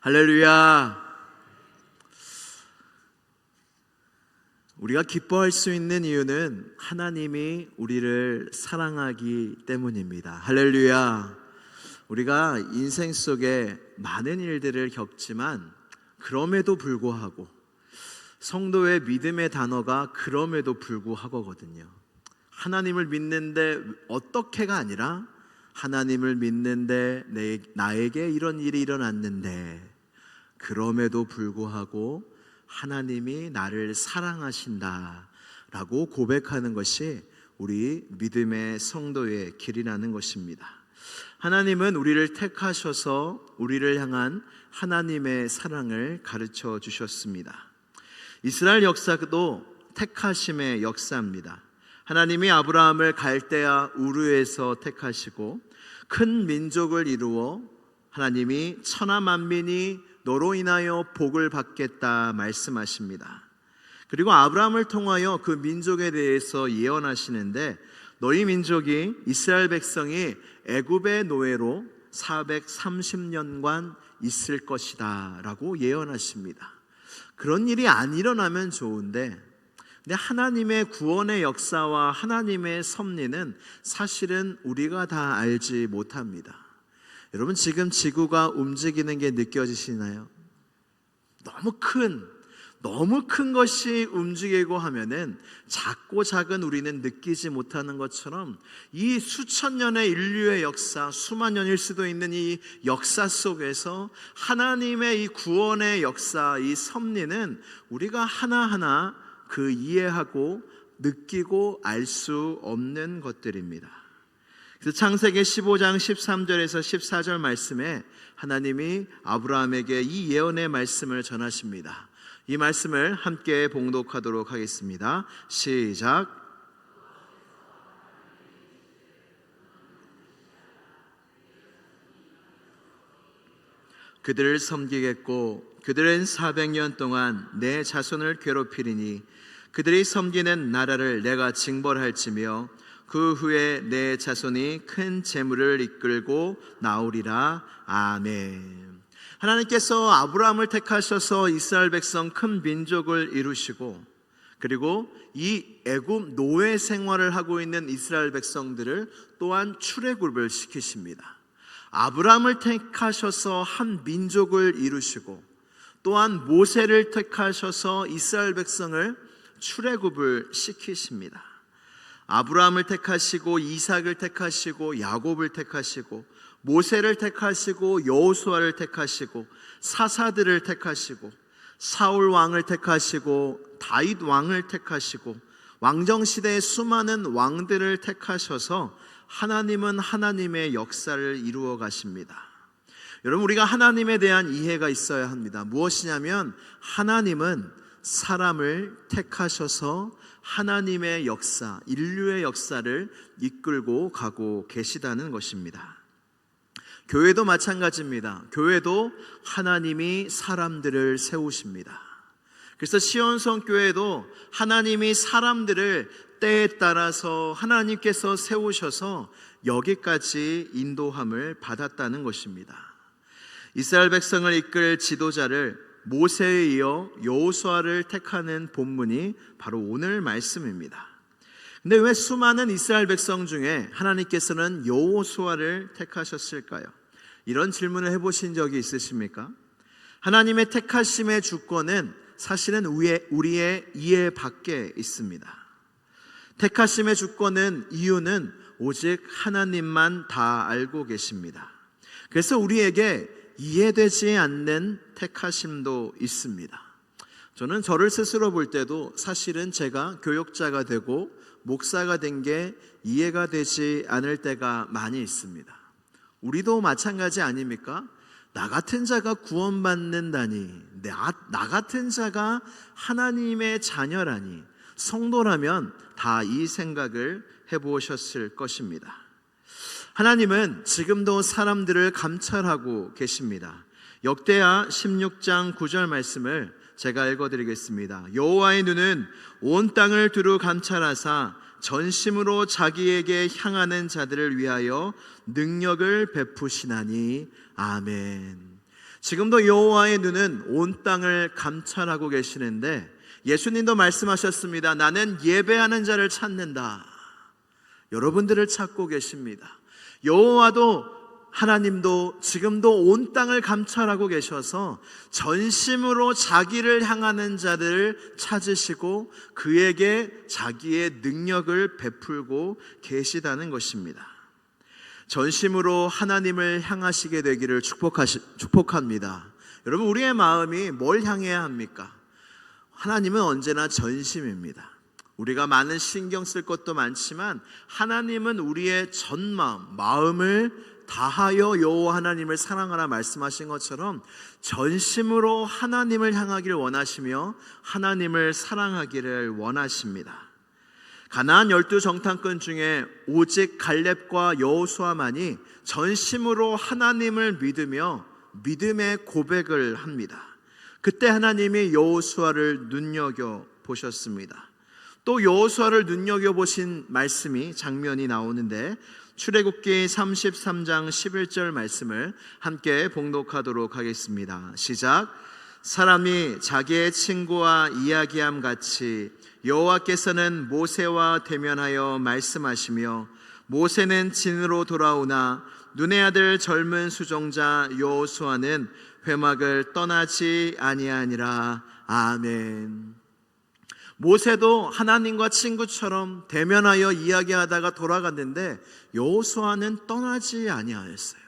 할렐루야. 우리가 기뻐할 수 있는 이유는 하나님이 우리를 사랑하기 때문입니다. 할렐루야. 우리가 인생 속에 많은 일들을 겪지만 그럼에도 불구하고, 성도의 믿음의 단어가 그럼에도 불구하고거든요. 하나님을 믿는데 어떻게가 아니라 하나님을 믿는데 나에게 이런 일이 일어났는데 그럼에도 불구하고 하나님이 나를 사랑하신다 라고 고백하는 것이 우리 믿음의 성도의 길이라는 것입니다. 하나님은 우리를 택하셔서 우리를 향한 하나님의 사랑을 가르쳐 주셨습니다. 이스라엘 역사도 택하심의 역사입니다. 하나님이 아브라함을 갈대아 우르에서 택하시고 큰 민족을 이루어 하나님이 천하 만민이 너로 인하여 복을 받겠다 말씀하십니다. 그리고 아브라함을 통하여 그 민족에 대해서 예언하시는데, 너희 민족이, 이스라엘 백성이 애굽의 노예로 430년간 있을 것이다 라고 예언하십니다. 그런 일이 안 일어나면 좋은데, 근데 하나님의 구원의 역사와 하나님의 섭리는 사실은 우리가 다 알지 못합니다. 여러분, 지금 지구가 움직이는 게 느껴지시나요? 너무 큰 것이 움직이고 하면은 작고 작은 우리는 느끼지 못하는 것처럼, 이 수천 년의 인류의 역사, 수만 년일 수도 있는 이 역사 속에서 하나님의 이 구원의 역사, 이 섭리는 우리가 하나하나 그 이해하고 느끼고 알 수 없는 것들입니다. 그래서 창세기 15장 13절에서 14절 말씀에 하나님이 아브라함에게 이 예언의 말씀을 전하십니다. 이 말씀을 함께 봉독하도록 하겠습니다. 시작. 그들을 섬기겠고 그들은 400년 동안 내 자손을 괴롭히리니 그들이 섬기는 나라를 내가 징벌할지며 그 후에 내 자손이 큰 재물을 이끌고 나오리라. 아멘. 하나님께서 아브라함을 택하셔서 이스라엘 백성 큰 민족을 이루시고, 그리고 이 애굽 노예 생활을 하고 있는 이스라엘 백성들을 또한 출애굽을 시키십니다. 아브라함을 택하셔서 한 민족을 이루시고, 또한 모세를 택하셔서 이스라엘 백성을 출애굽을 시키십니다. 아브라함을 택하시고 이삭을 택하시고 야곱을 택하시고 모세를 택하시고 여호수아를 택하시고 사사들을 택하시고 사울 왕을 택하시고 다윗 왕을 택하시고 왕정시대의 수많은 왕들을 택하셔서 하나님은 하나님의 역사를 이루어 가십니다. 여러분, 우리가 하나님에 대한 이해가 있어야 합니다. 무엇이냐면 하나님은 사람을 택하셔서 하나님의 역사, 인류의 역사를 이끌고 가고 계시다는 것입니다. 교회도 마찬가지입니다. 교회도 하나님이 사람들을 세우십니다. 그래서 시온성 교회도 하나님이 사람들을 때에 따라서 하나님께서 세우셔서 여기까지 인도함을 받았다는 것입니다. 이스라엘 백성을 이끌 지도자를 모세에 이어 여호수아를 택하는 본문이 바로 오늘 말씀입니다. 근데 왜 수많은 이스라엘 백성 중에 하나님께서는 여호수아를 택하셨을까요? 이런 질문을 해보신 적이 있으십니까? 하나님의 택하심의 주권은 사실은 우리의 이해 밖에 있습니다. 택하심의 주권은, 이유는 오직 하나님만 다 알고 계십니다. 그래서 우리에게 이해되지 않는 택하심도 있습니다. 저는 저를 스스로 볼 때도 사실은 제가 교역자가 되고 목사가 된 게 이해가 되지 않을 때가 많이 있습니다. 우리도 마찬가지 아닙니까? 나 같은 자가 구원받는다니, 나 같은 자가 하나님의 자녀라니, 성도라면 다 이 생각을 해보셨을 것입니다. 하나님은 지금도 사람들을 감찰하고 계십니다. 역대하 16장 9절 말씀을 제가 읽어드리겠습니다. 여호와의 눈은 온 땅을 두루 감찰하사 전심으로 자기에게 향하는 자들을 위하여 능력을 베푸시나니. 아멘. 지금도 여호와의 눈은 온 땅을 감찰하고 계시는데 예수님도 말씀하셨습니다. 나는 예배하는 자를 찾는다. 여러분들을 찾고 계십니다. 여호와도 하나님도 지금도 온 땅을 감찰하고 계셔서 전심으로 자기를 향하는 자들을 찾으시고 그에게 자기의 능력을 베풀고 계시다는 것입니다. 전심으로 하나님을 향하시게 되기를 축복합니다. 여러분, 우리의 마음이 뭘 향해야 합니까? 하나님은 언제나 전심입니다. 우리가 많은 신경 쓸 것도 많지만 하나님은 우리의 전 마음을 다하여 여호와 하나님을 사랑하라 말씀하신 것처럼 전심으로 하나님을 향하기를 원하시며 하나님을 사랑하기를 원하십니다. 가나안 12정탐꾼 중에 오직 갈렙과 여호수아만이 전심으로 하나님을 믿으며 믿음의 고백을 합니다. 그때 하나님이 여호수아를 눈여겨보셨습니다. 또 여호수아를 눈여겨보신 말씀이 장면이 나오는데 출애굽기 33장 11절 말씀을 함께 봉독하도록 하겠습니다. 시작. 사람이 자기의 친구와 이야기함 같이 여호와께서는 모세와 대면하여 말씀하시며 모세는 진으로 돌아오나 눈의 아들 젊은 수종자 여호수아는 회막을 떠나지 아니하니라. 아멘. 모세도 하나님과 친구처럼 대면하여 이야기하다가 돌아갔는데 여호수아는 떠나지 아니하였어요.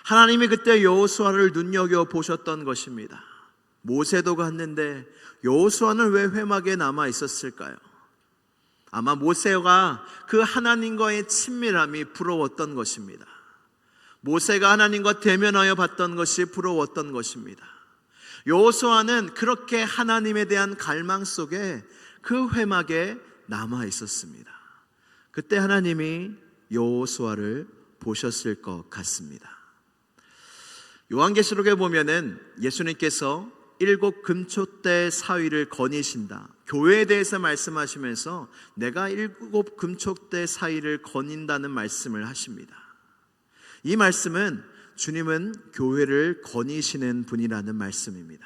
하나님이 그때 여호수아를 눈여겨 보셨던 것입니다. 모세도 갔는데 여호수아는 왜 회막에 남아 있었을까요? 아마 모세가 그 하나님과의 친밀함이 부러웠던 것입니다. 모세가 하나님과 대면하여 봤던 것이 부러웠던 것입니다. 여호수아는 그렇게 하나님에 대한 갈망 속에 그 회막에 남아 있었습니다. 그때 하나님이 여호수아를 보셨을 것 같습니다. 요한계시록에 보면은 예수님께서 7 금초대 사위를 거니신다. 교회에 대해서 말씀하시면서 내가 7 금초대 사위를 거닌다는 말씀을 하십니다. 이 말씀은 주님은 교회를 거니시는 분이라는 말씀입니다.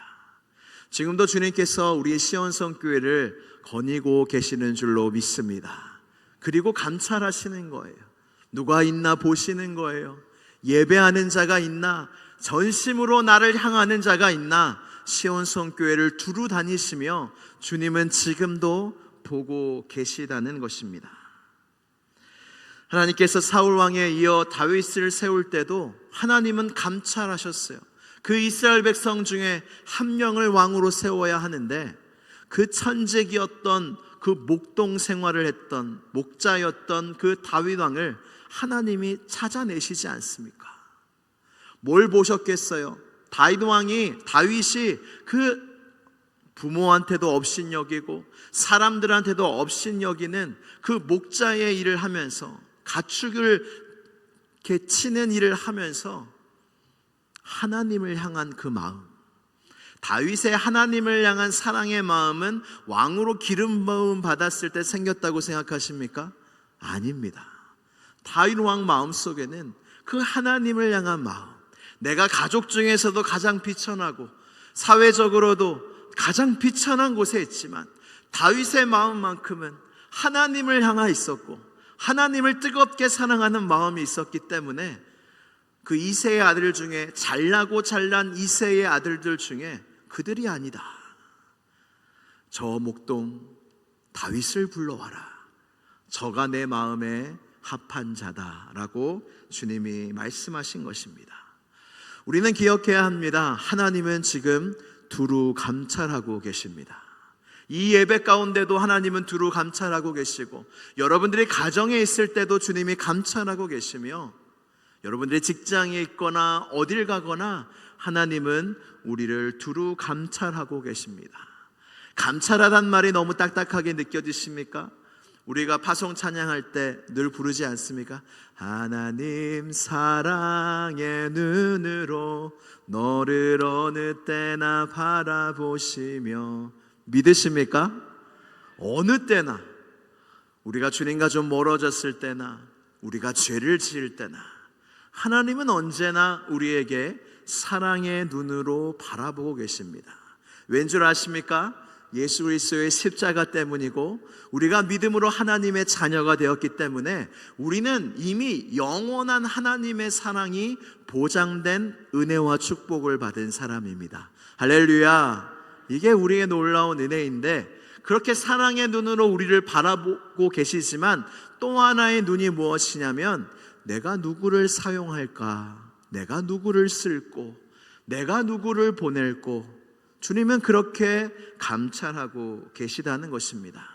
지금도 주님께서 우리 시온성교회를 거니고 계시는 줄로 믿습니다. 그리고 감찰하시는 거예요. 누가 있나 보시는 거예요. 예배하는 자가 있나, 전심으로 나를 향하는 자가 있나, 시온성교회를 두루 다니시며 주님은 지금도 보고 계시다는 것입니다. 하나님께서 사울 왕에 이어 다윗을 세울 때도 하나님은 감찰하셨어요. 그 이스라엘 백성 중에 한 명을 왕으로 세워야 하는데 그 천직이었던 그 목동 생활을 했던 목자였던 그 다윗 왕을 하나님이 찾아내시지 않습니까? 뭘 보셨겠어요? 다윗이 그 부모한테도 업신여기고 사람들한테도 업신여기는 그 목자의 일을 하면서 가축을 이렇게 치는 일을 하면서 하나님을 향한 그 마음, 다윗의 하나님을 향한 사랑의 마음은 왕으로 기름 부음 받았을 때 생겼다고 생각하십니까? 아닙니다. 다윗 왕 마음속에는 그 하나님을 향한 마음, 내가 가족 중에서도 가장 비천하고 사회적으로도 가장 비천한 곳에 있지만 다윗의 마음만큼은 하나님을 향해 있었고 하나님을 뜨겁게 사랑하는 마음이 있었기 때문에 그 이새의 아들 중에 잘나고 잘난 이새의 아들들 중에 그들이 아니다, 저 목동 다윗을 불러와라, 저가 내 마음에 합한 자다라고 주님이 말씀하신 것입니다. 우리는 기억해야 합니다. 하나님은 지금 두루 감찰하고 계십니다. 이 예배 가운데도 하나님은 두루 감찰하고 계시고 여러분들이 가정에 있을 때도 주님이 감찰하고 계시며 여러분들이 직장에 있거나 어딜 가거나 하나님은 우리를 두루 감찰하고 계십니다. 감찰하단 말이 너무 딱딱하게 느껴지십니까? 우리가 파송 찬양할 때 늘 부르지 않습니까? 하나님 사랑의 눈으로 너를 어느 때나 바라보시며, 믿으십니까? 어느 때나, 우리가 주님과 좀 멀어졌을 때나 우리가 죄를 지을 때나 하나님은 언제나 우리에게 사랑의 눈으로 바라보고 계십니다. 왠 줄 아십니까? 예수 그리스도의 십자가 때문이고 우리가 믿음으로 하나님의 자녀가 되었기 때문에 우리는 이미 영원한 하나님의 사랑이 보장된 은혜와 축복을 받은 사람입니다. 할렐루야. 이게 우리의 놀라운 은혜인데, 그렇게 사랑의 눈으로 우리를 바라보고 계시지만 또 하나의 눈이 무엇이냐면, 내가 누구를 사용할까? 내가 누구를 쓸고? 내가 누구를 보낼고? 주님은 그렇게 감찰하고 계시다는 것입니다.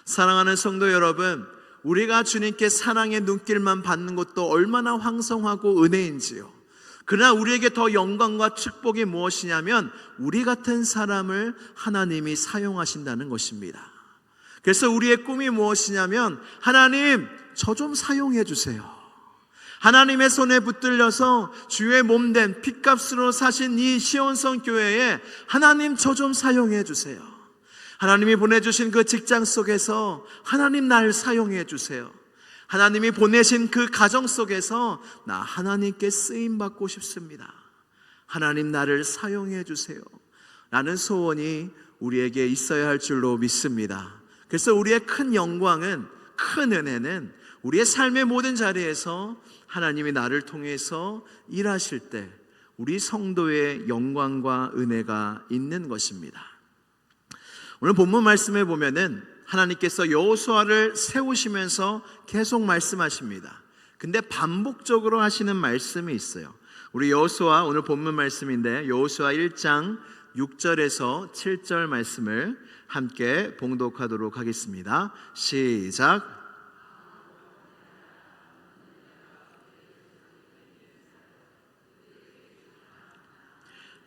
사랑하는 성도 여러분, 우리가 주님께 사랑의 눈길만 받는 것도 얼마나 황성하고 은혜인지요. 그러나 우리에게 더 영광과 축복이 무엇이냐면 우리 같은 사람을 하나님이 사용하신다는 것입니다. 그래서 우리의 꿈이 무엇이냐면, 하나님, 저 좀 사용해 주세요. 하나님의 손에 붙들려서 주의 몸된 핏값으로 사신 이 시온성 교회에 하나님 저 좀 사용해 주세요. 하나님이 보내주신 그 직장 속에서 하나님 날 사용해 주세요. 하나님이 보내신 그 가정 속에서 나 하나님께 쓰임받고 싶습니다. 하나님 나를 사용해 주세요 라는 소원이 우리에게 있어야 할 줄로 믿습니다. 그래서 우리의 큰 영광은, 큰 은혜는 우리의 삶의 모든 자리에서 하나님이 나를 통해서 일하실 때 우리 성도의 영광과 은혜가 있는 것입니다. 오늘 본문 말씀에 보면은 하나님께서 여호수아를 세우시면서 계속 말씀하십니다. 근데 반복적으로 하시는 말씀이 있어요. 우리 여호수아, 오늘 본문 말씀인데 여호수아 1장 6절에서 7절 말씀을 함께 봉독하도록 하겠습니다. 시작.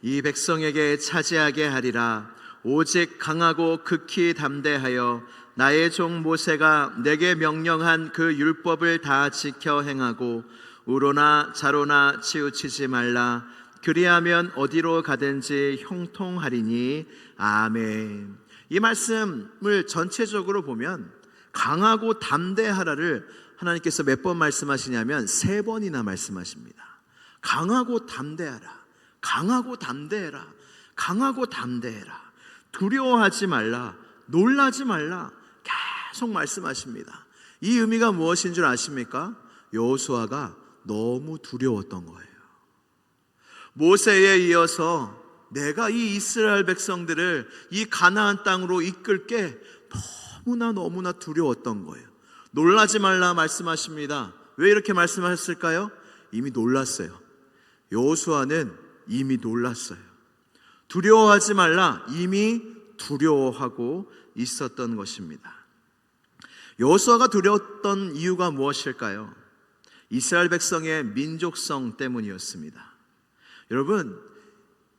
이 백성에게 차지하게 하리라. 오직 강하고 극히 담대하여 나의 종 모세가 내게 명령한 그 율법을 다 지켜 행하고 우로나 자로나 치우치지 말라. 그리하면 어디로 가든지 형통하리니. 아멘. 이 말씀을 전체적으로 보면 강하고 담대하라를 하나님께서 몇 번 말씀하시냐면 3번이나 말씀하십니다. 강하고 담대하라, 강하고 담대해라, 강하고 담대해라. 두려워하지 말라, 놀라지 말라, 계속 말씀하십니다. 이 의미가 무엇인 줄 아십니까? 여호수아가 너무 두려웠던 거예요. 모세에 이어서 내가 이 이스라엘 백성들을 이 가나안 땅으로 이끌 게 너무나 두려웠던 거예요. 놀라지 말라 말씀하십니다. 왜 이렇게 말씀하셨을까요? 이미 놀랐어요. 여호수아는 이미 놀랐어요. 두려워하지 말라, 이미 두려워하고 있었던 것입니다. 여호수아가 두려웠던 이유가 무엇일까요? 이스라엘 백성의 민족성 때문이었습니다. 여러분,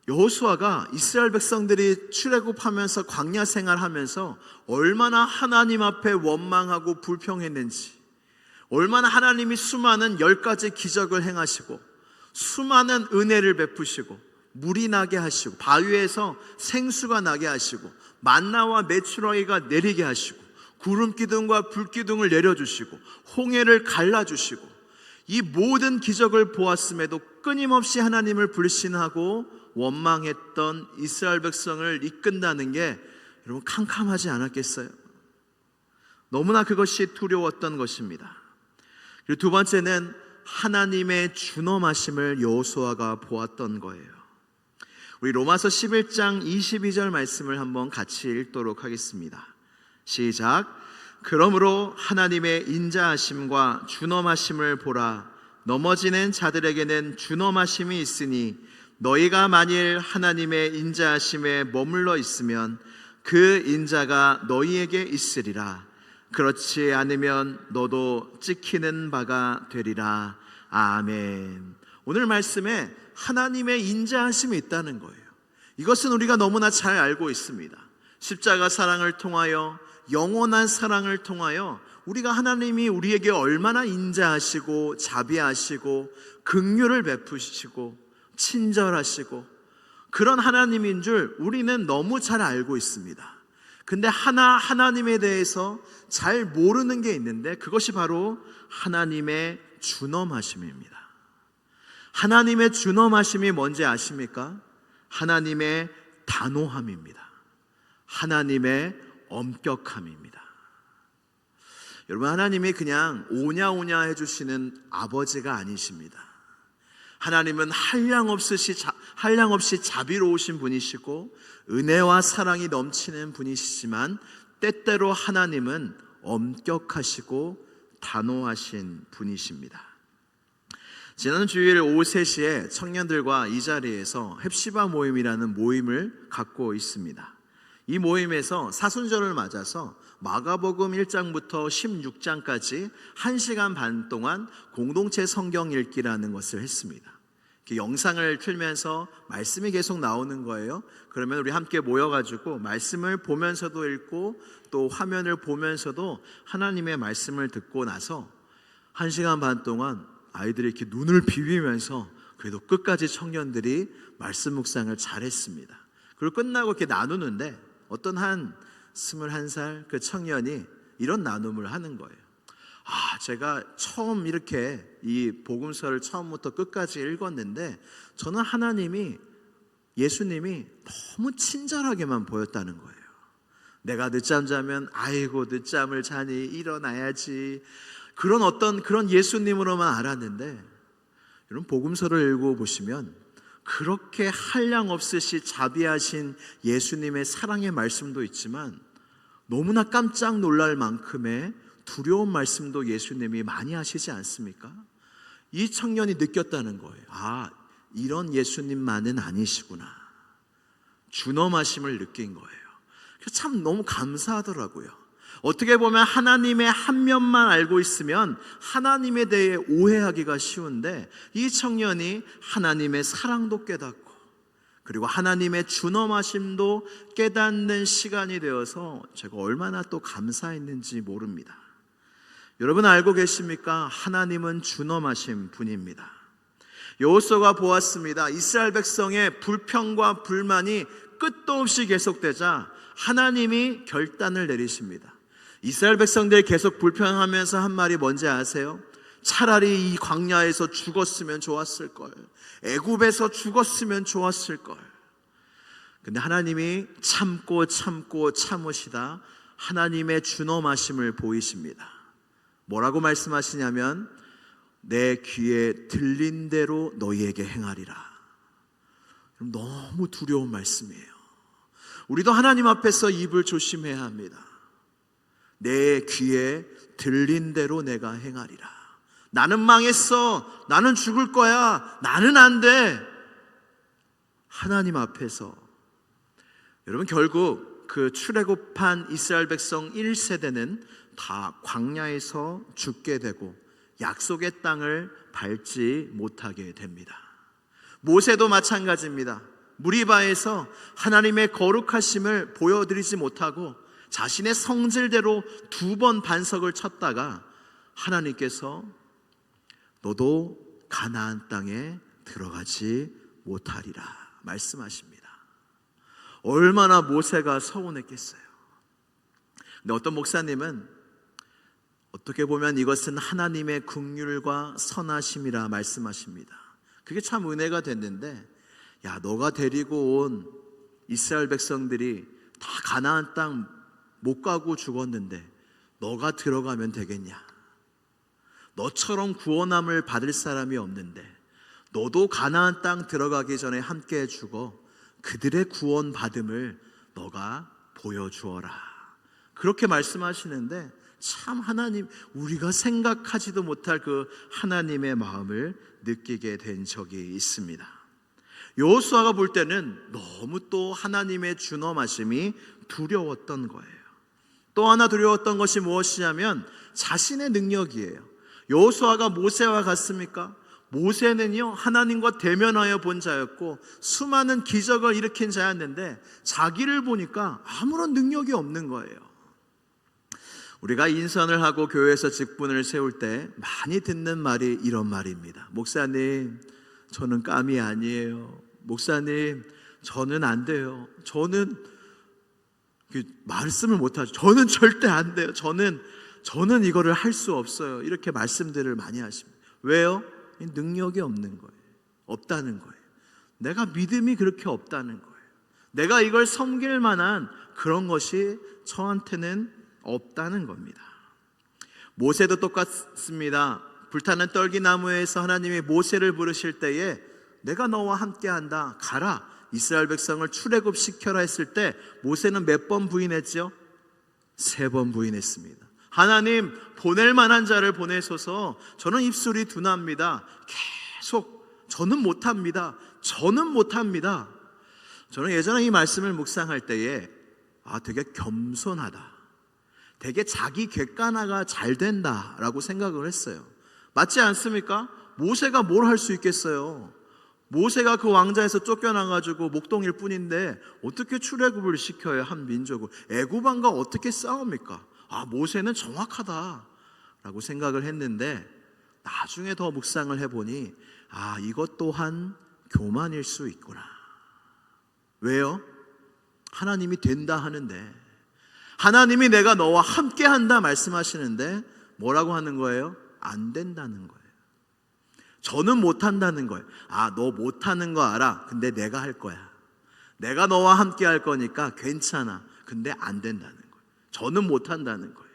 여호수아가 이스라엘 백성들이 출애굽하면서 광야 생활하면서 얼마나 하나님 앞에 원망하고 불평했는지, 얼마나 하나님이 수많은 10가지 기적을 행하시고 수많은 은혜를 베푸시고 물이 나게 하시고 바위에서 생수가 나게 하시고 만나와 메추라기가 내리게 하시고 구름기둥과 불기둥을 내려주시고 홍해를 갈라주시고 이 모든 기적을 보았음에도 끊임없이 하나님을 불신하고 원망했던 이스라엘 백성을 이끈다는 게 여러분 캄캄하지 않았겠어요? 너무나 그것이 두려웠던 것입니다. 그리고 두 번째는 하나님의 준엄하심을 여호수아가 보았던 거예요. 우리 로마서 11장 22절 말씀을 한번 같이 읽도록 하겠습니다. 시작. 그러므로 하나님의 인자하심과 준엄하심을 보라. 넘어지는 자들에게는 준엄하심이 있으니 너희가 만일 하나님의 인자하심에 머물러 있으면 그 인자가 너희에게 있으리라. 그렇지 않으면 너도 찍히는 바가 되리라. 아멘. 오늘 말씀에 하나님의 인자하심이 있다는 거예요. 이것은 우리가 너무나 잘 알고 있습니다. 십자가 사랑을 통하여, 영원한 사랑을 통하여 우리가 하나님이 우리에게 얼마나 인자하시고 자비하시고 긍휼을 베푸시고 친절하시고 그런 하나님인 줄 우리는 너무 잘 알고 있습니다. 근데 하나님에 대해서 잘 모르는 게 있는데 그것이 바로 하나님의 준엄하심입니다. 하나님의 준엄하심이 뭔지 아십니까? 하나님의 단호함입니다. 하나님의 엄격함입니다. 여러분, 하나님이 그냥 오냐오냐 해주시는 아버지가 아니십니다. 하나님은 한량없이 자비로우신 분이시고 은혜와 사랑이 넘치는 분이시지만 때때로 하나님은 엄격하시고 단호하신 분이십니다. 지난 주일 오후 3시에 청년들과 이 자리에서 헵시바 모임이라는 모임을 갖고 있습니다. 이 모임에서 사순절을 맞아서 마가복음 1장부터 16장까지 1시간 반 동안 공동체 성경 읽기라는 것을 했습니다. 영상을 틀면서 말씀이 계속 나오는 거예요. 그러면 우리 함께 모여가지고 말씀을 보면서도 읽고 또 화면을 보면서도 하나님의 말씀을 듣고 나서 1시간 반 동안 아이들이 이렇게 눈을 비비면서 그래도 끝까지 청년들이 말씀 묵상을 잘했습니다. 그리고 끝나고 이렇게 나누는데 어떤 한 21살 그 청년이 이런 나눔을 하는 거예요. 제가 처음 이렇게 이 복음서를 처음부터 끝까지 읽었는데 저는 예수님이 너무 친절하게만 보였다는 거예요. 내가 늦잠 자면 아이고 늦잠을 자니 일어나야지, 그런 예수님으로만 알았는데, 여러분 복음서를 읽어보시면 그렇게 한량 없으시 자비하신 예수님의 사랑의 말씀도 있지만 너무나 깜짝 놀랄 만큼의 두려운 말씀도 예수님이 많이 하시지 않습니까? 이 청년이 느꼈다는 거예요. 이런 예수님만은 아니시구나. 준엄하심을 느낀 거예요. 참 너무 감사하더라고요. 어떻게 보면 하나님의 한 면만 알고 있으면 하나님에 대해 오해하기가 쉬운데 이 청년이 하나님의 사랑도 깨닫고 그리고 하나님의 준엄하심도 깨닫는 시간이 되어서 제가 얼마나 또 감사했는지 모릅니다. 여러분 알고 계십니까? 하나님은 준엄하신 분입니다. 여호수아가 보았습니다. 이스라엘 백성의 불평과 불만이 끝도 없이 계속되자 하나님이 결단을 내리십니다. 이스라엘 백성들이 계속 불평하면서 한 말이 뭔지 아세요? 차라리 이 광야에서 죽었으면 좋았을 걸, 애굽에서 죽었으면 좋았을 걸. 근데 하나님이 참고 참으시다 하나님의 준엄하심을 보이십니다. 뭐라고 말씀하시냐면 내 귀에 들린 대로 너희에게 행하리라. 너무 두려운 말씀이에요. 우리도 하나님 앞에서 입을 조심해야 합니다. 내 귀에 들린 대로 내가 행하리라. 나는 망했어, 나는 죽을 거야, 나는 안 돼. 하나님 앞에서 여러분 결국 그 출애굽한 이스라엘 백성 1세대는 다 광야에서 죽게 되고 약속의 땅을 밟지 못하게 됩니다. 모세도 마찬가지입니다. 무리바에서 하나님의 거룩하심을 보여드리지 못하고 자신의 성질대로 2번 반석을 쳤다가 하나님께서 너도 가나안 땅에 들어가지 못하리라 말씀하십니다. 얼마나 모세가 서운했겠어요. 근데 어떤 목사님은 어떻게 보면 이것은 하나님의 긍휼과 선하심이라 말씀하십니다. 그게 참 은혜가 됐는데, 너가 데리고 온 이스라엘 백성들이 다 가나안 땅 못 가고 죽었는데 너가 들어가면 되겠냐? 너처럼 구원함을 받을 사람이 없는데 너도 가나안 땅 들어가기 전에 함께 죽어 그들의 구원 받음을 너가 보여주어라. 그렇게 말씀하시는데 참 하나님, 우리가 생각하지도 못할 그 하나님의 마음을 느끼게 된 적이 있습니다. 여호수아가 볼 때는 너무 또 하나님의 준엄하심이 두려웠던 거예요. 또 하나 두려웠던 것이 무엇이냐면 자신의 능력이에요. 여호수아가 모세와 같습니까? 모세는요 하나님과 대면하여 본 자였고 수많은 기적을 일으킨 자였는데 자기를 보니까 아무런 능력이 없는 거예요. 우리가 인선을 하고 교회에서 직분을 세울 때 많이 듣는 말이 이런 말입니다. 목사님, 저는 감이 아니에요. 목사님, 저는 안 돼요. 저는 말씀을 못하죠. 저는 절대 안 돼요. 저는 이거를 할 수 없어요. 이렇게 말씀들을 많이 하십니다. 왜요? 능력이 없는 거예요. 없다는 거예요. 내가 믿음이 그렇게 없다는 거예요. 내가 이걸 섬길 만한 그런 것이 저한테는 없다는 겁니다. 모세도 똑같습니다. 불타는 떨기나무에서 하나님이 모세를 부르실 때에 내가 너와 함께한다, 가라, 이스라엘 백성을 출애굽시켜라 했을 때 모세는 몇 번 부인했죠? 3번 부인했습니다. 하나님, 보낼 만한 자를 보내소서. 저는 입술이 둔합니다. 계속 저는 못합니다. 저는 예전에 이 말씀을 묵상할 때에 되게 겸손하다, 되게 자기 객관화가 잘 된다라고 생각을 했어요. 맞지 않습니까? 모세가 뭘 할 수 있겠어요? 모세가 그 왕자에서 쫓겨나가지고 목동일 뿐인데 어떻게 출애굽을 시켜요? 한 민족을. 애굽 왕과 어떻게 싸웁니까? 모세는 정확하다라고 생각을 했는데 나중에 더 묵상을 해보니 이것 또한 교만일 수 있구나. 왜요? 하나님이 된다 하는데, 하나님이 내가 너와 함께한다 말씀하시는데 뭐라고 하는 거예요? 안 된다는 거예요. 저는 못한다는 거예요. 너 못하는 거 알아. 근데 내가 할 거야. 내가 너와 함께 할 거니까 괜찮아. 근데 안 된다는 거예요. 저는 못한다는 거예요.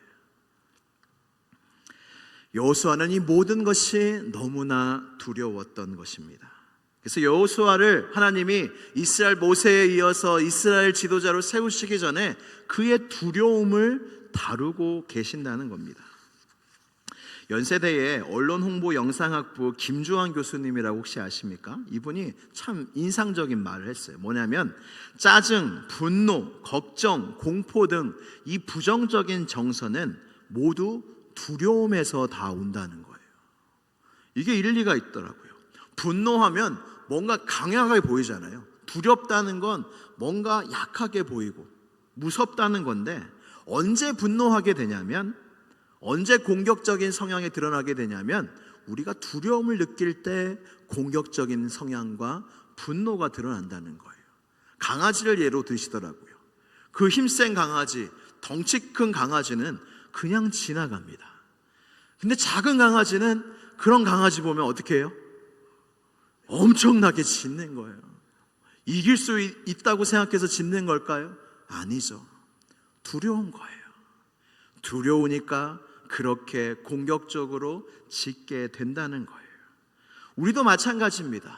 여호수아는 이 모든 것이 너무나 두려웠던 것입니다. 그래서 여호수아를 하나님이 이스라엘 모세에 이어서 이스라엘 지도자로 세우시기 전에 그의 두려움을 다루고 계신다는 겁니다. 연세대의 언론홍보 영상학부 김주환 교수님이라고 혹시 아십니까? 이분이 참 인상적인 말을 했어요. 뭐냐면 짜증, 분노, 걱정, 공포 등 이 부정적인 정서는 모두 두려움에서 다 온다는 거예요. 이게 일리가 있더라고요. 분노하면 뭔가 강하게 보이잖아요. 두렵다는 건 뭔가 약하게 보이고 무섭다는 건데, 언제 분노하게 되냐면, 언제 공격적인 성향이 드러나게 되냐면 우리가 두려움을 느낄 때 공격적인 성향과 분노가 드러난다는 거예요. 강아지를 예로 드시더라고요. 그 힘센 강아지, 덩치 큰 강아지는 그냥 지나갑니다. 근데 작은 강아지는 그런 강아지 보면 어떻게 해요? 엄청나게 짖는 거예요. 이길 수 있다고 생각해서 짖는 걸까요? 아니죠. 두려운 거예요. 두려우니까 그렇게 공격적으로 짖게 된다는 거예요. 우리도 마찬가지입니다.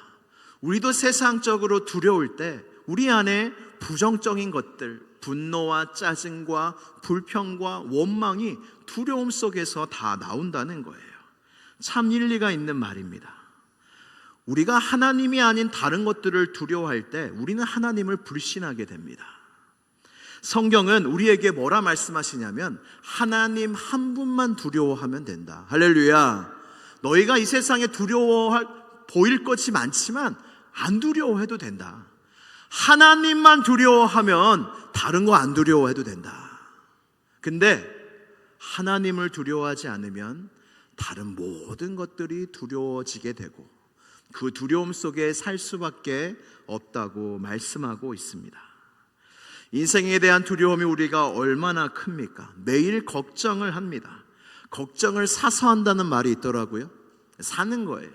우리도 세상적으로 두려울 때 우리 안에 부정적인 것들, 분노와 짜증과 불평과 원망이 두려움 속에서 다 나온다는 거예요. 참 일리가 있는 말입니다. 우리가 하나님이 아닌 다른 것들을 두려워할 때 우리는 하나님을 불신하게 됩니다. 성경은 우리에게 뭐라 말씀하시냐면 하나님 한 분만 두려워하면 된다. 할렐루야. 너희가 이 세상에 보일 것이 많지만 안 두려워해도 된다. 하나님만 두려워하면 다른 거 안 두려워해도 된다. 근데 하나님을 두려워하지 않으면 다른 모든 것들이 두려워지게 되고 그 두려움 속에 살 수밖에 없다고 말씀하고 있습니다. 인생에 대한 두려움이 우리가 얼마나 큽니까? 매일 걱정을 합니다. 걱정을 사서 한다는 말이 있더라고요. 사는 거예요.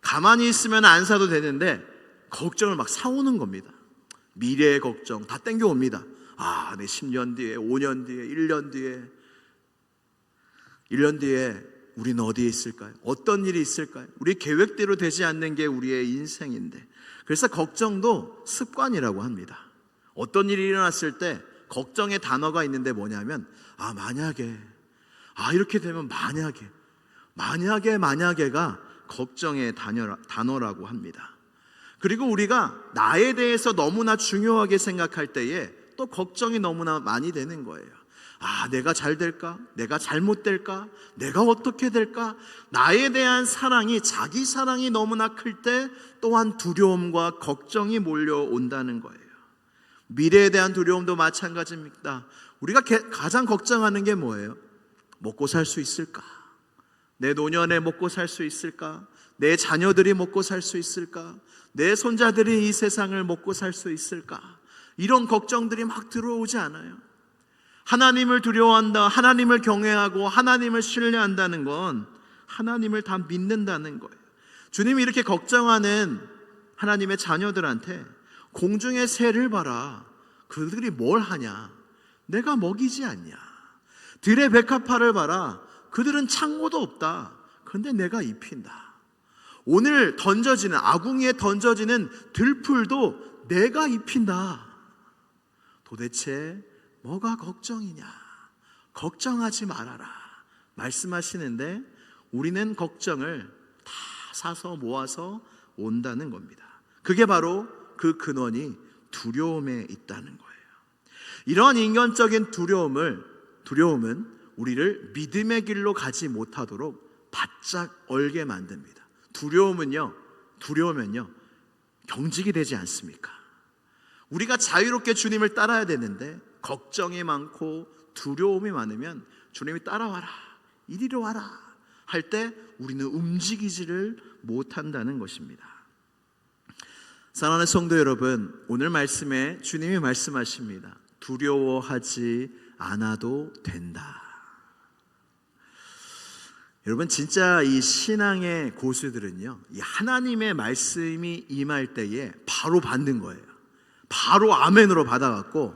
가만히 있으면 안 사도 되는데 걱정을 막 사오는 겁니다. 미래의 걱정 다 땡겨옵니다. 내 10년 뒤에, 5년 뒤에, 1년 뒤에 우리는 어디에 있을까요? 어떤 일이 있을까요? 우리 계획대로 되지 않는 게 우리의 인생인데, 그래서 걱정도 습관이라고 합니다. 어떤 일이 일어났을 때 걱정의 단어가 있는데 뭐냐면 만약에, 이렇게 되면 만약에가 걱정의 단어라고 합니다. 그리고 우리가 나에 대해서 너무나 중요하게 생각할 때에 또 걱정이 너무나 많이 되는 거예요. 내가 잘 될까? 내가 잘못될까? 내가 어떻게 될까? 나에 대한 사랑이, 자기 사랑이 너무나 클 때 또한 두려움과 걱정이 몰려온다는 거예요. 미래에 대한 두려움도 마찬가지입니다. 우리가 가장 걱정하는 게 뭐예요? 먹고 살 수 있을까? 내 노년에 먹고 살 수 있을까? 내 자녀들이 먹고 살 수 있을까? 내 손자들이 이 세상을 먹고 살 수 있을까? 이런 걱정들이 막 들어오지 않아요? 하나님을 두려워한다, 하나님을 경외하고 하나님을 신뢰한다는 건 하나님을 다 믿는다는 거예요. 주님이 이렇게 걱정하는 하나님의 자녀들한테 공중의 새를 봐라. 그들이 뭘 하냐? 내가 먹이지 않냐? 들의 백합화를 봐라. 그들은 창고도 없다. 그런데 내가 입힌다. 오늘 던져지는 아궁이에 던져지는 들풀도 내가 입힌다. 도대체 뭐가 걱정이냐? 걱정하지 말아라 말씀하시는데 우리는 걱정을 다 사서 모아서 온다는 겁니다. 그게 바로 그 근원이 두려움에 있다는 거예요. 이런 인간적인 두려움은 우리를 믿음의 길로 가지 못하도록 바짝 얼게 만듭니다. 두려우면요 경직이 되지 않습니까? 우리가 자유롭게 주님을 따라야 되는데 걱정이 많고 두려움이 많으면 주님이 따라와라, 이리로 와라 할 때 우리는 움직이지를 못한다는 것입니다. 사랑하는 성도 여러분, 오늘 말씀에 주님이 말씀하십니다. 두려워하지 않아도 된다. 여러분, 진짜 이 신앙의 고수들은요, 이 하나님의 말씀이 임할 때에 바로 받는 거예요. 바로 아멘으로 받아갖고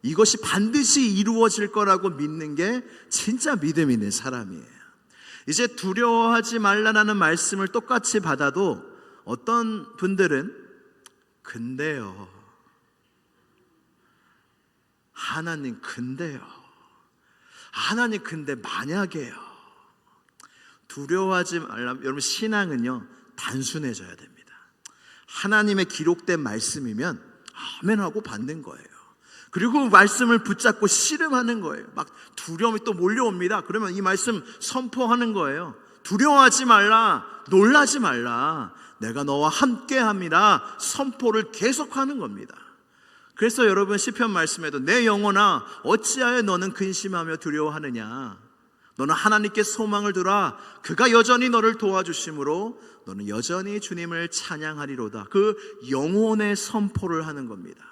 이것이 반드시 이루어질 거라고 믿는 게 진짜 믿음 있는 사람이에요. 이제 두려워하지 말라는 말씀을 똑같이 받아도 어떤 분들은 근데요, 하나님 근데요, 하나님 근데 만약에요. 두려워하지 말라. 여러분, 신앙은요 단순해져야 됩니다. 하나님의 기록된 말씀이면 아멘하고 받는 거예요. 그리고 말씀을 붙잡고 씨름하는 거예요. 막 두려움이 또 몰려옵니다. 그러면 이 말씀 선포하는 거예요. 두려워하지 말라, 놀라지 말라, 내가 너와 함께함이라 선포를 계속하는 겁니다. 그래서 여러분, 시편 말씀에도 내 영혼아 어찌하여 너는 근심하며 두려워하느냐, 너는 하나님께 소망을 두라. 그가 여전히 너를 도와주심으로 너는 여전히 주님을 찬양하리로다. 그 영혼의 선포를 하는 겁니다.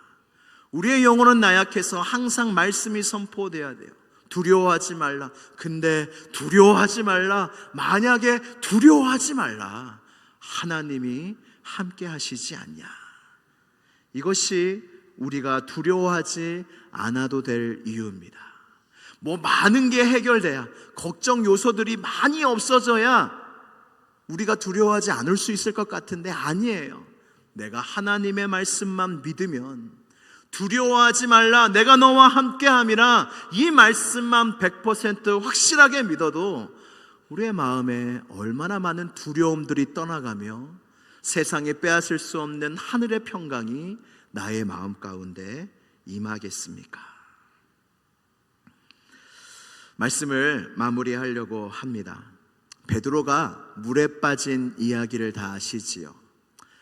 우리의 영혼은 나약해서 항상 말씀이 선포돼야 돼요. 두려워하지 말라. 근데 두려워하지 말라. 만약에 두려워하지 말라. 하나님이 함께 하시지 않냐. 이것이 우리가 두려워하지 않아도 될 이유입니다. 뭐 많은 게 해결돼야, 걱정 요소들이 많이 없어져야 우리가 두려워하지 않을 수 있을 것 같은데 아니에요. 내가 하나님의 말씀만 믿으면, 두려워하지 말라, 내가 너와 함께함이라, 이 말씀만 100% 확실하게 믿어도 우리의 마음에 얼마나 많은 두려움들이 떠나가며 세상에 빼앗을 수 없는 하늘의 평강이 나의 마음 가운데 임하겠습니까? 말씀을 마무리하려고 합니다. 베드로가 물에 빠진 이야기를 다 아시지요.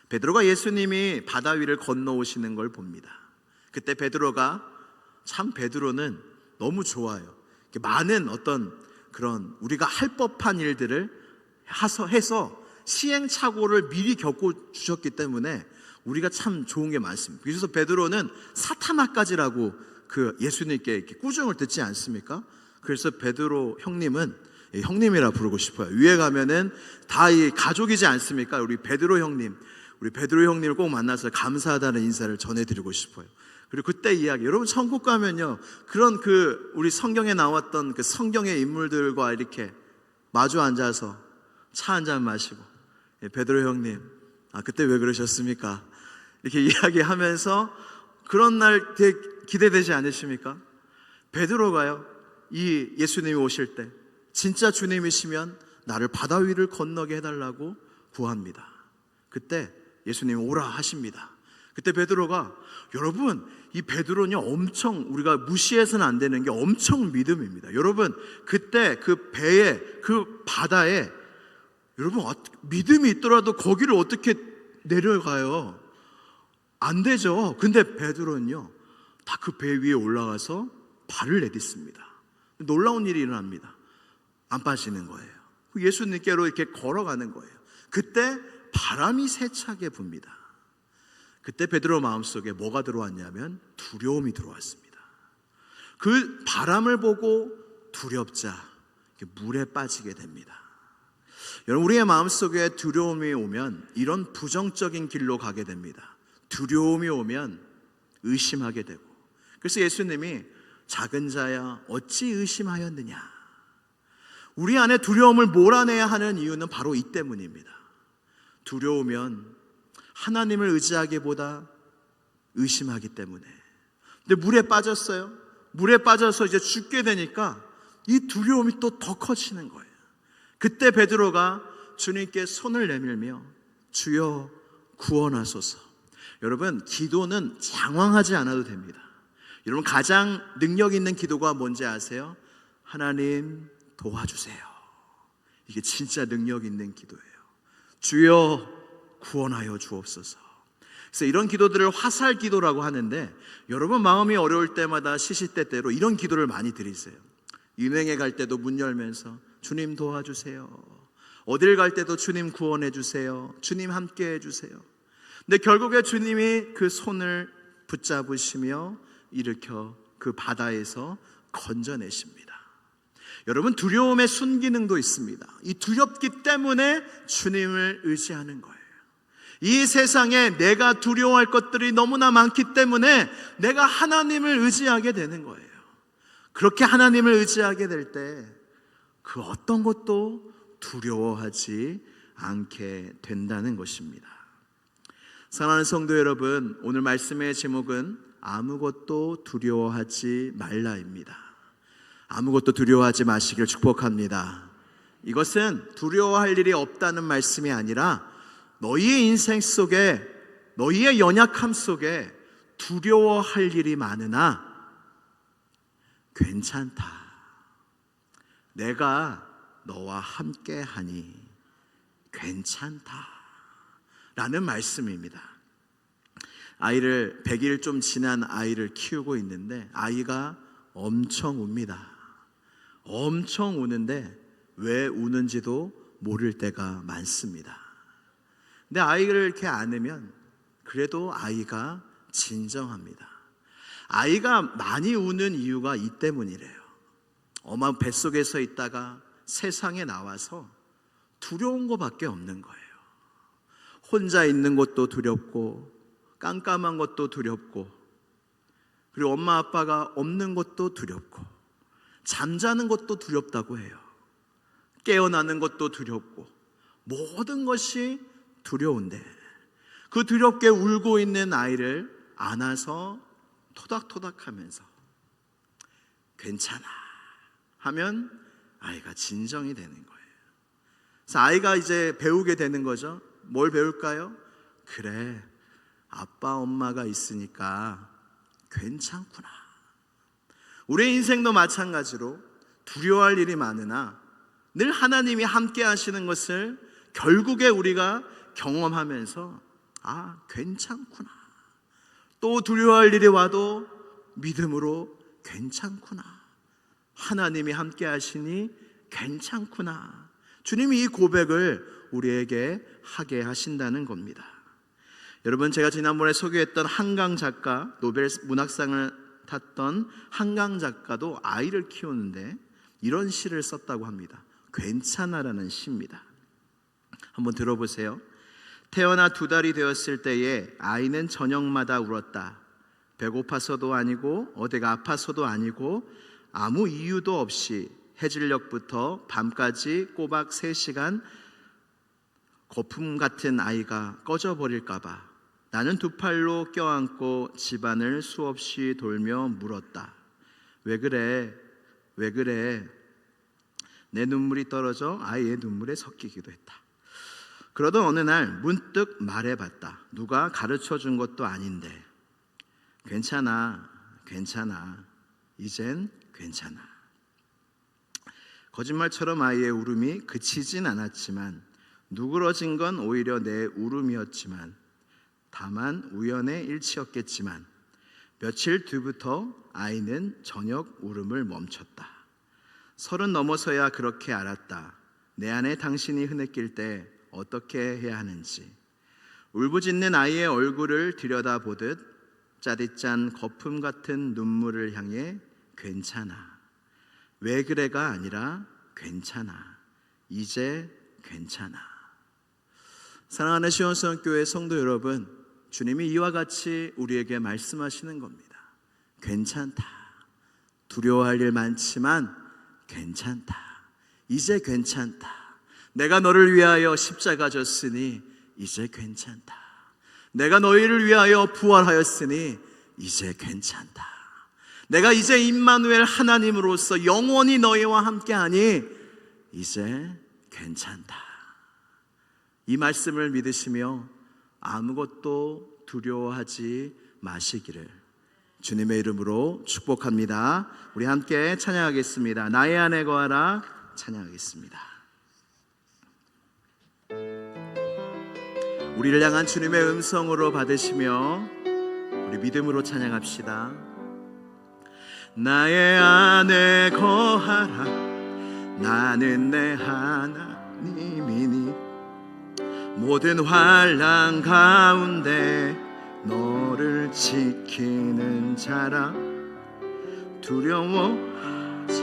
베드로가 예수님이 바다 위를 건너오시는 걸 봅니다. 그때 베드로는 너무 좋아요. 많은 어떤 그런 우리가 할 법한 일들을 해서 시행착오를 미리 겪어주셨기 때문에 우리가 참 좋은 게 많습니다. 그래서 베드로는 사타나까지라고 그 예수님께 이렇게 꾸중을 듣지 않습니까? 그래서 베드로 형님은, 형님이라 부르고 싶어요. 위에 가면은 다 이 가족이지 않습니까? 우리 베드로 형님을 꼭 만나서 감사하다는 인사를 전해드리고 싶어요. 그리고 그때 이야기, 여러분 천국 가면요, 그런 우리 성경에 나왔던 그 성경의 인물들과 이렇게 마주 앉아서 차 한잔 마시고, 베드로 형님, 그때 왜 그러셨습니까? 이렇게 이야기하면서 그런 날 되게 기대되지 않으십니까? 베드로가요, 이 예수님이 오실 때 진짜 주님이시면 나를 바다 위를 건너게 해달라고 구합니다. 그때 예수님이 오라 하십니다. 그때 베드로가, 여러분 이 베드로는요 엄청, 우리가 무시해서는 안 되는 게 엄청 믿음입니다. 여러분 그때 그 배에, 그 바다에 여러분 믿음이 있더라도 거기를 어떻게 내려가요? 안 되죠. 근데 베드로는요 다 그 배 위에 올라가서 발을 내딛습니다. 놀라운 일이 일어납니다. 안 빠지는 거예요. 예수님께로 이렇게 걸어가는 거예요. 그때 바람이 세차게 붑니다. 그때 베드로 마음속에 뭐가 들어왔냐면 두려움이 들어왔습니다. 그 바람을 보고 두렵자 물에 빠지게 됩니다. 여러분, 우리의 마음속에 두려움이 오면 이런 부정적인 길로 가게 됩니다. 두려움이 오면 의심하게 되고, 그래서 예수님이 작은 자야 어찌 의심하였느냐, 우리 안에 두려움을 몰아내야 하는 이유는 바로 이 때문입니다. 두려우면 하나님을 의지하기보다 의심하기 때문에. 근데 물에 빠졌어요. 물에 빠져서 이제 죽게 되니까 이 두려움이 또 더 커지는 거예요. 그때 베드로가 주님께 손을 내밀며 주여 구원하소서. 여러분, 기도는 장황하지 않아도 됩니다. 여러분, 가장 능력 있는 기도가 뭔지 아세요? 하나님 도와주세요. 이게 진짜 능력 있는 기도예요. 주여 구원하여 주옵소서. 그래서 이런 기도들을 화살 기도라고 하는데, 여러분 마음이 어려울 때마다 시시때때로 이런 기도를 많이 드리세요. 유명에 갈 때도 문 열면서 주님 도와주세요. 어딜 갈 때도 주님 구원해 주세요. 주님 함께 해 주세요. 근데 결국에 주님이 그 손을 붙잡으시며 일으켜 그 바다에서 건져내십니다. 여러분, 두려움의 순기능도 있습니다. 이 두렵기 때문에 주님을 의지하는 거예요. 이 세상에 내가 두려워할 것들이 너무나 많기 때문에 내가 하나님을 의지하게 되는 거예요. 그렇게 하나님을 의지하게 될 때 그 어떤 것도 두려워하지 않게 된다는 것입니다. 사랑하는 성도 여러분, 오늘 말씀의 제목은 아무것도 두려워하지 말라입니다. 아무것도 두려워하지 마시길 축복합니다. 이것은 두려워할 일이 없다는 말씀이 아니라 너희의 인생 속에, 너희의 연약함 속에 두려워할 일이 많으나 괜찮다. 내가 너와 함께 하니 괜찮다 라는 말씀입니다. 아이를 100일 좀 지난 아이를 키우고 있는데 아이가 엄청 웁니다. 엄청 우는데 왜 우는지도 모를 때가 많습니다. 근데 아이를 이렇게 안으면 그래도 아이가 진정합니다. 아이가 많이 우는 이유가 이 때문이래요. 엄마 뱃속에서 있다가 세상에 나와서 두려운 것밖에 없는 거예요. 혼자 있는 것도 두렵고 깜깜한 것도 두렵고, 그리고 엄마 아빠가 없는 것도 두렵고, 잠자는 것도 두렵다고 해요. 깨어나는 것도 두렵고, 모든 것이 두려운데 그 두렵게 울고 있는 아이를 안아서 토닥토닥하면서 괜찮아 하면 아이가 진정이 되는 거예요. 그래서 아이가 이제 배우게 되는 거죠. 뭘 배울까요? 그래, 아빠 엄마가 있으니까 괜찮구나. 우리의 인생도 마찬가지로 두려워할 일이 많으나 늘 하나님이 함께 하시는 것을 결국에 우리가 경험하면서 아, 괜찮구나. 또 두려워할 일이 와도 믿음으로 괜찮구나. 하나님이 함께 하시니 괜찮구나. 주님이 이 고백을 우리에게 하게 하신다는 겁니다. 여러분, 제가 지난번에 소개했던 한강 작가, 노벨 문학상을 탔던 한강 작가도 아이를 키우는데 이런 시를 썼다고 합니다. 괜찮아라는 시입니다. 한번 들어보세요. 태어나 2달이 되었을 때에 아이는 저녁마다 울었다. 배고파서도 아니고 어디가 아파서도 아니고 아무 이유도 없이 해질녘부터 밤까지 꼬박 3시간 거품 같은 아이가 꺼져버릴까봐 나는 2팔로 껴안고 집안을 수없이 돌며 물었다. 왜 그래? 왜 그래? 내 눈물이 떨어져 아이의 눈물에 섞이기도 했다. 그러던 어느 날 문득 말해봤다. 누가 가르쳐준 것도 아닌데. 괜찮아, 괜찮아. 이젠 괜찮아. 거짓말처럼 아이의 울음이 그치진 않았지만 누그러진 건 오히려 내 울음이었지만 다만 우연의 일치였겠지만 며칠 뒤부터 아이는 저녁 울음을 멈췄다. 30 넘어서야 그렇게 알았다. 내 안에 당신이 흐느낄 때 어떻게 해야 하는지. 울부짖는 아이의 얼굴을 들여다보듯 짜릿짠 거품 같은 눈물을 향해 괜찮아. 왜 그래가 아니라 괜찮아. 이제 괜찮아. 사랑하는 시온성교회 성도 여러분, 주님이 이와 같이 우리에게 말씀하시는 겁니다. 괜찮다. 두려워할 일 많지만 괜찮다. 이제 괜찮다. 내가 너를 위하여 십자가 졌으니 이제 괜찮다. 내가 너희를 위하여 부활하였으니 이제 괜찮다. 내가 이제 임마누엘 하나님으로서 영원히 너희와 함께하니 이제 괜찮다. 이 말씀을 믿으시며 아무것도 두려워하지 마시기를 주님의 이름으로 축복합니다. 우리 함께 찬양하겠습니다. 나의 안에 거하라 찬양하겠습니다. 우리를 향한 주님의 음성으로 받으시며 우리 믿음으로 찬양합시다. 나의 안에 거하라 나는 내 하나님이니 모든 환난 가운데 너를 지키는 자라 두려워하지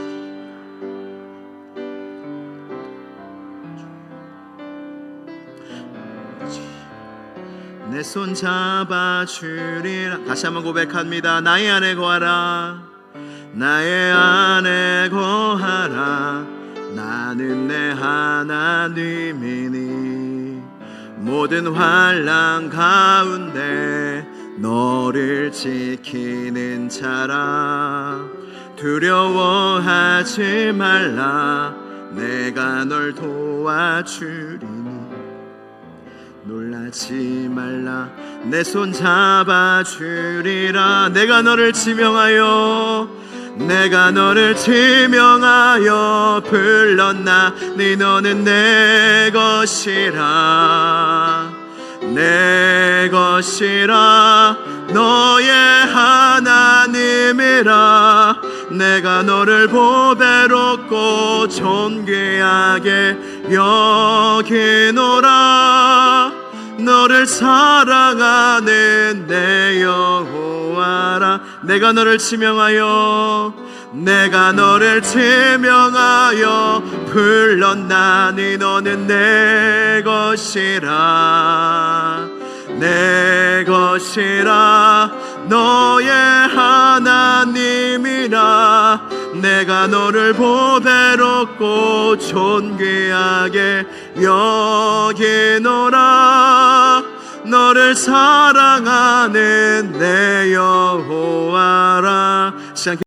내 손 잡아주리라. 다시 한번 고백합니다. 나의 안에 거하라 나의 안에 거하라 나는 내 하나님이니 모든 환난 가운데 너를 지키는 자라 두려워하지 말라 내가 널 도와주리니 놀라지 말라 내 손 잡아주리라. 내가 너를 지명하여 불렀나니 너는 내 것이라 내 것이라 너의 하나님이라 내가 너를 보배롭고 존귀하게 여기노라 너를 사랑하는 내 여호와라. 내가 너를 지명하여 불렀나니 너는 내 것이라 내 것이라 너의 하나님이라 내가 너를 보배롭고 존귀하게 여기노라 너를 사랑하는 내 여호와라